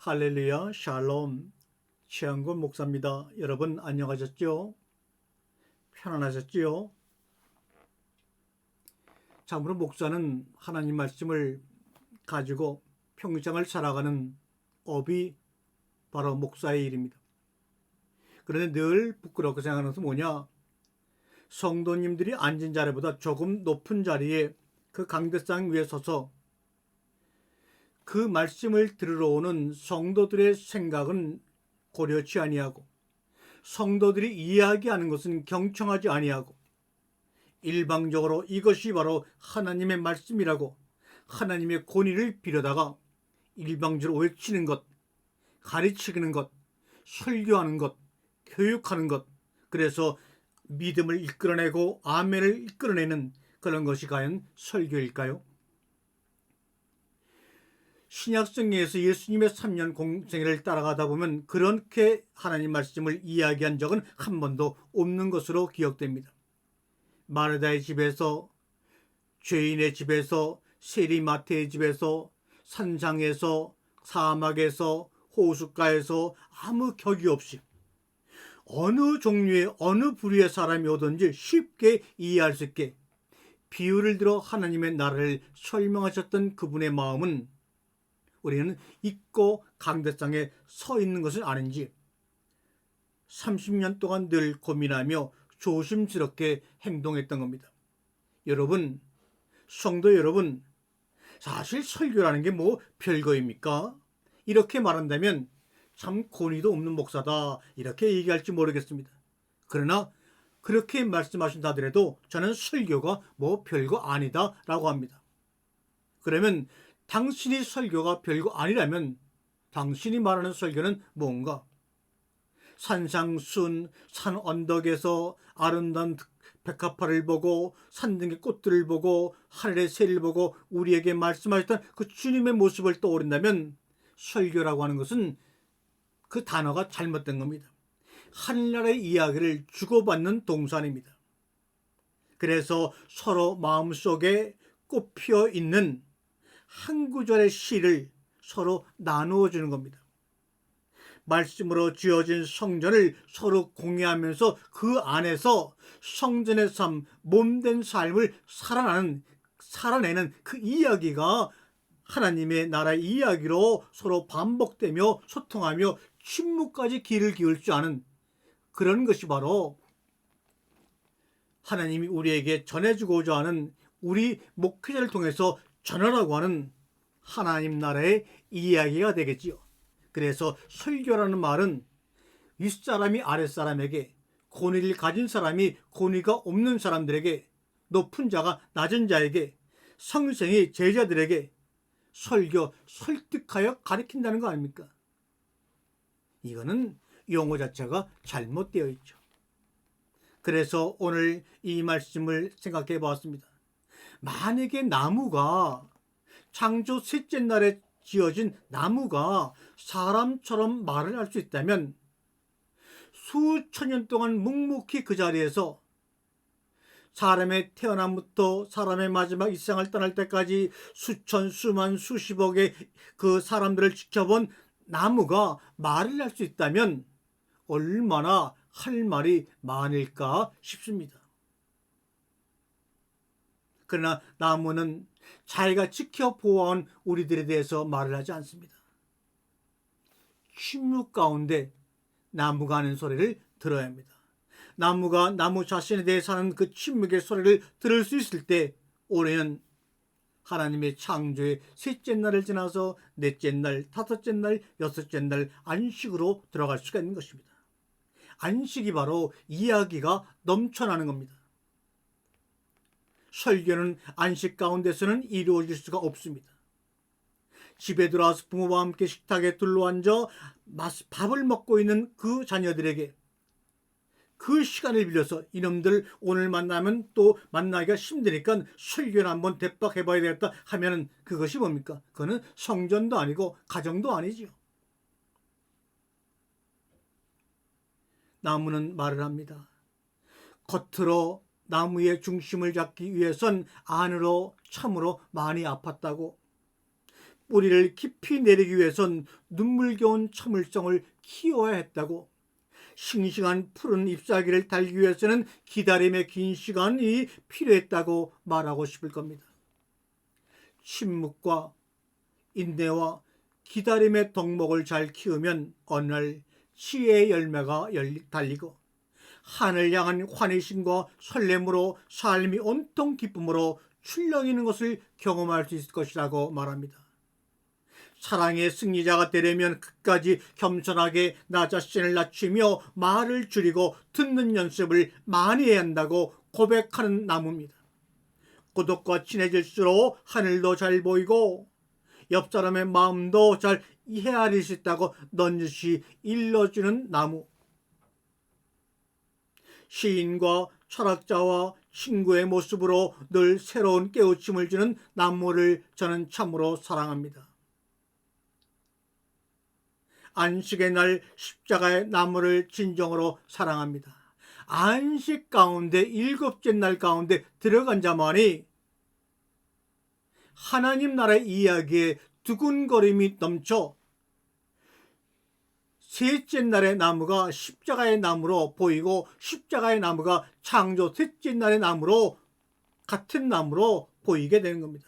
할렐루야, 샬롬. 최영건 목사입니다. 여러분 안녕하셨죠? 편안하셨지요? 참으로 목사는 하나님 말씀을 가지고 평생을 살아가는 업이 바로 목사의 일입니다. 그런데 늘 부끄럽게 생각하는 것은 뭐냐? 성도님들이 앉은 자리보다 조금 높은 자리에 그 강대상 위에 서서 그 말씀을 들으러 오는 성도들의 생각은 고려치 아니하고 성도들이 이야기하는 것은 경청하지 아니하고 일방적으로 이것이 바로 하나님의 말씀이라고 하나님의 권위를 빌어다가 일방적으로 외치는 것, 가르치는 것, 설교하는 것, 교육하는 것, 그래서 믿음을 이끌어내고 아멘을 이끌어내는 그런 것이 과연 설교일까요? 신약성경에서 예수님의 3년 공생애를 따라가다 보면 그렇게 하나님 말씀을 이야기한 적은 한 번도 없는 것으로 기억됩니다. 마르다의 집에서, 죄인의 집에서, 세리마태의 집에서, 산상에서, 사막에서, 호숫가에서 아무 격이 없이 어느 종류의 어느 부류의 사람이 오든지 쉽게 이해할 수 있게 비유를 들어 하나님의 나라를 설명하셨던 그분의 마음은 우리는 잊고 강대상에 서 있는 것은 아닌지 30년 동안 늘 고민하며 조심스럽게 행동했던 겁니다. 여러분, 성도 여러분, 사실 설교라는 게 뭐 별거입니까? 이렇게 말한다면 참 권위도 없는 목사다 이렇게 얘기할지 모르겠습니다. 그러나 그렇게 말씀하신다 하더라도 저는 설교가 뭐 별거 아니다 라고 합니다. 그러면 당신이 설교가 별거 아니라면 당신이 말하는 설교는 뭔가? 산상순 산 언덕에서 아름다운 백합화를 보고 산등의 꽃들을 보고 하늘의 새를 보고 우리에게 말씀하셨던 그 주님의 모습을 떠오른다면 설교라고 하는 것은 그 단어가 잘못된 겁니다. 하늘나라의 이야기를 주고받는 동산입니다. 그래서 서로 마음속에 꽃피어 있는 한 구절의 시를 서로 나누어 주는 겁니다. 말씀으로 지어진 성전을 서로 공유하면서 그 안에서 성전의 삶, 몸된 삶을 살아내는 그 이야기가 하나님의 나라의 이야기로 서로 반복되며 소통하며 침묵까지 귀를 기울 줄 아는 그런 것이 바로 하나님이 우리에게 전해주고자 하는 우리 목회자를 통해서 전하라고 하는 하나님 나라의 이야기가 되겠지요. 그래서 설교라는 말은 윗사람이 아랫사람에게, 권위를 가진 사람이 권위가 없는 사람들에게, 높은 자가 낮은 자에게, 성생이 제자들에게 설교, 설득하여 가르친다는 거 아닙니까? 이거는 용어 자체가 잘못되어 있죠. 그래서 오늘 이 말씀을 생각해 보았습니다. 만약에 나무가 창조 셋째 날에 지어진 나무가 사람처럼 말을 할 수 있다면 수천 년 동안 묵묵히 그 자리에서 사람의 태어남부터 사람의 마지막 이 세상을 떠날 때까지 수천, 수만, 수십억의 그 사람들을 지켜본 나무가 말을 할 수 있다면 얼마나 할 말이 많을까 싶습니다. 그러나 나무는 자기가 지켜 보호한 우리들에 대해서 말을 하지 않습니다. 침묵 가운데 나무가 하는 소리를 들어야 합니다. 나무가 나무 자신에 대해서 하는 그 침묵의 소리를 들을 수 있을 때 올해는 하나님의 창조의 셋째 날을 지나서 넷째 날, 다섯째 날, 여섯째 날 안식으로 들어갈 수가 있는 것입니다. 안식이 바로 이야기가 넘쳐나는 겁니다. 설교는 안식 가운데서는 이루어질 수가 없습니다. 집에 들어와서 부모와 함께 식탁에 둘러앉아 밥을 먹고 있는 그 자녀들에게 그 시간을 빌려서 이놈들 오늘 만나면 또 만나기가 힘드니까 설교를 한번 대박해봐야 되겠다 하면은 그것이 뭡니까? 그거는 성전도 아니고 가정도 아니지요. 나무는 말을 합니다. 겉으로 나무의 중심을 잡기 위해선 안으로 참으로 많이 아팠다고, 뿌리를 깊이 내리기 위해선 눈물겨운 참을성을 키워야 했다고, 싱싱한 푸른 잎사귀를 달기 위해서는 기다림의 긴 시간이 필요했다고 말하고 싶을 겁니다. 침묵과 인내와 기다림의 덕목을 잘 키우면 어느 날 지혜의 열매가 달리고 하늘 향한 환희심과 설렘으로 삶이 온통 기쁨으로 출렁이는 것을 경험할 수 있을 것이라고 말합니다. 사랑의 승리자가 되려면 끝까지 겸손하게 나 자신을 낮추며 말을 줄이고 듣는 연습을 많이 해야 한다고 고백하는 나무입니다. 고독과 친해질수록 하늘도 잘 보이고 옆 사람의 마음도 잘 헤아릴 수 있다고 넌지시 일러주는 나무. 시인과 철학자와 친구의 모습으로 늘 새로운 깨우침을 주는 나무를 저는 참으로 사랑합니다. 안식의 날 십자가의 나무를 진정으로 사랑합니다. 안식 가운데 일곱째 날 가운데 들어간 자만이 하나님 나라의 이야기에 두근거림이 넘쳐 셋째 날의 나무가 십자가의 나무로 보이고 십자가의 나무가 창조 셋째 날의 나무로 같은 나무로 보이게 되는 겁니다.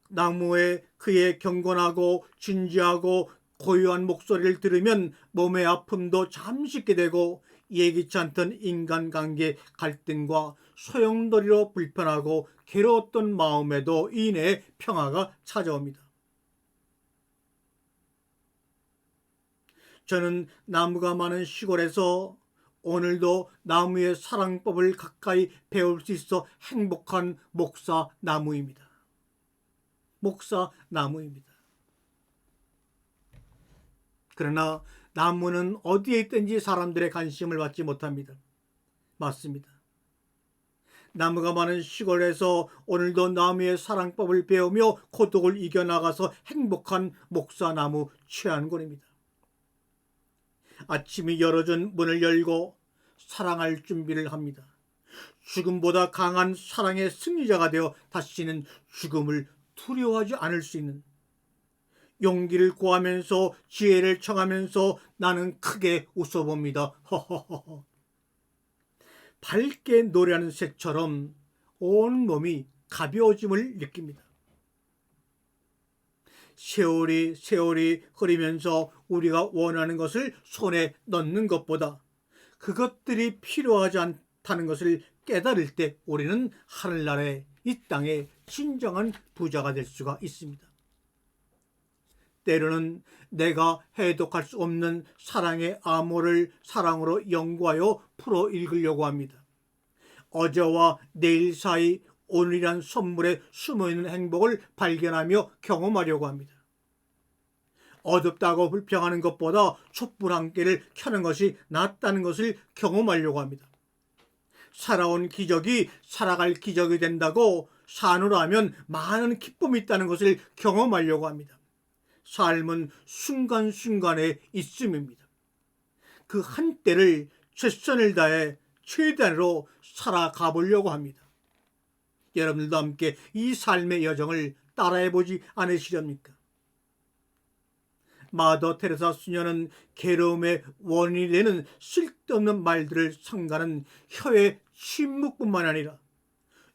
나무에 그의 경건하고 진지하고 고요한 목소리를 들으면 몸의 아픔도 잠시 잊게 되고 예기치 않던 인간관계 갈등과 소용돌이로 불편하고 괴로웠던 마음에도 이내 평화가 찾아옵니다. 저는 나무가 많은 시골에서 오늘도 나무의 사랑법을 가까이 배울 수 있어 행복한 목사나무입니다. 목사나무입니다. 그러나 나무는 어디에 있든지 사람들의 관심을 받지 못합니다. 맞습니다. 나무가 많은 시골에서 오늘도 나무의 사랑법을 배우며 고독을 이겨나가서 행복한 목사나무 최한권입니다. 아침이 열어준 문을 열고 사랑할 준비를 합니다. 죽음보다 강한 사랑의 승리자가 되어 다시는 죽음을 두려워하지 않을 수 있는, 용기를 구하면서 지혜를 청하면서 나는 크게 웃어봅니다. 허허허허. 밝게 노래하는 새처럼 온 몸이 가벼워짐을 느낍니다. 세월이 흐르면서 우리가 원하는 것을 손에 넣는 것보다 그것들이 필요하지 않다는 것을 깨달을 때 우리는 하늘나라의 이 땅의 진정한 부자가 될 수가 있습니다. 때로는 내가 해독할 수 없는 사랑의 암호를 사랑으로 연구하여 풀어 읽으려고 합니다. 어제와 내일 사이 오늘이란 선물에 숨어있는 행복을 발견하며 경험하려고 합니다. 어둡다고 불평하는 것보다 촛불 한 개를 켜는 것이 낫다는 것을 경험하려고 합니다. 살아온 기적이 살아갈 기적이 된다고 산으로 하면 많은 기쁨이 있다는 것을 경험하려고 합니다. 삶은 순간순간의 있음입니다. 그 한때를 최선을 다해 최대한으로 살아가 보려고 합니다. 여러분들도 함께 이 삶의 여정을 따라해보지 않으시렵니까? 마더 테레사 수녀는 괴로움의 원인이 되는 쓸데없는 말들을 삼가는 혀의 침묵뿐만 아니라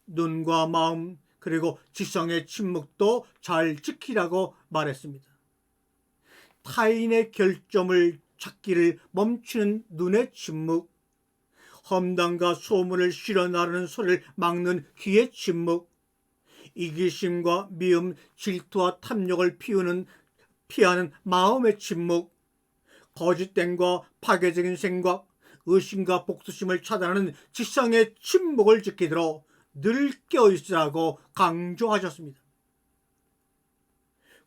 눈과 마음 그리고 지성의 침묵도 잘 지키라고 말했습니다. 타인의 결점을 찾기를 멈추는 눈의 침묵, 험담과 소문을 실어 나르는 소리를 막는 귀의 침묵, 이기심과 미움, 질투와 탐욕을 피하는 마음의 침묵, 거짓됨과 파괴적인 생각, 의심과 복수심을 차단하는 지성의 침묵을 지키도록 늘 깨어있으라고 강조하셨습니다.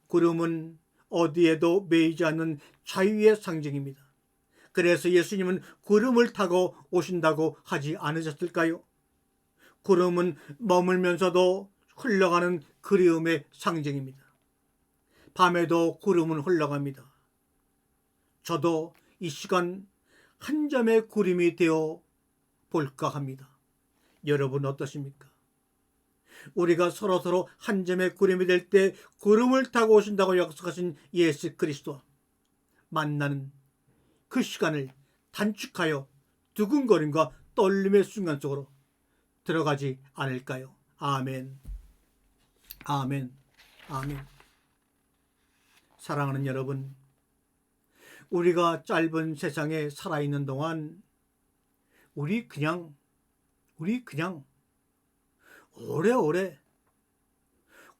구름은 어디에도 매이지 않는 자유의 상징입니다. 그래서 예수님은 구름을 타고 오신다고 하지 않으셨을까요? 구름은 머물면서도 흘러가는 그리움의 상징입니다. 밤에도 구름은 흘러갑니다. 저도 이 시간 한 점의 구름이 되어 볼까 합니다. 여러분 어떠십니까? 우리가 서로서로 한 점의 구름이 될 때 구름을 타고 오신다고 약속하신 예수 그리스도 만나는 그 시간을 단축하여 두근거림과 떨림의 순간 속으로 들어가지 않을까요? 아멘. 아멘. 아멘. 사랑하는 여러분, 우리가 짧은 세상에 살아있는 동안 우리 그냥 오래오래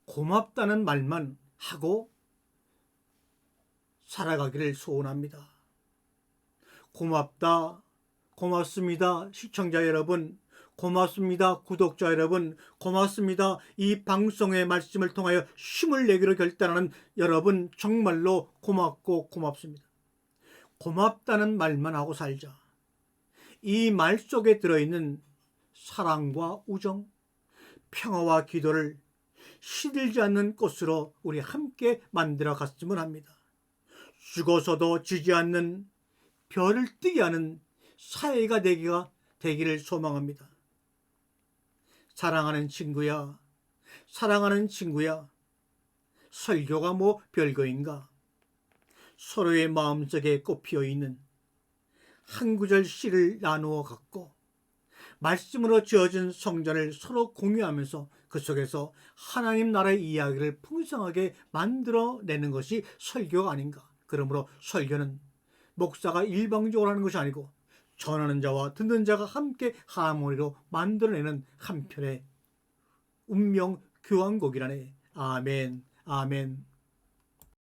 고맙다는 말만 하고 살아가기를 소원합니다. 고맙다, 고맙습니다. 시청자 여러분, 고맙습니다. 구독자 여러분, 고맙습니다. 이 방송의 말씀을 통하여 힘을 내기로 결단하는 여러분, 정말로 고맙고 고맙습니다. 고맙다는 말만 하고 살자. 이 말 속에 들어있는 사랑과 우정, 평화와 기도를 시들지 않는 꽃으로 우리 함께 만들어 갔으면 합니다. 죽어서도 지지 않는 별을 뜨게 하는 사회가 되기를 소망합니다. 사랑하는 친구야, 사랑하는 친구야, 설교가 뭐 별거인가? 서로의 마음속에 꽃피어 있는 한 구절 시를 나누어 갖고 말씀으로 지어진 성전을 서로 공유하면서 그 속에서 하나님 나라의 이야기를 풍성하게 만들어내는 것이 설교가 아닌가. 그러므로 설교는 목사가 일방적으로 하는 것이 아니고 전하는 자와 듣는 자가 함께 하모니로 만들어내는 한편의 운명 교환곡이라네. 아멘. 아멘.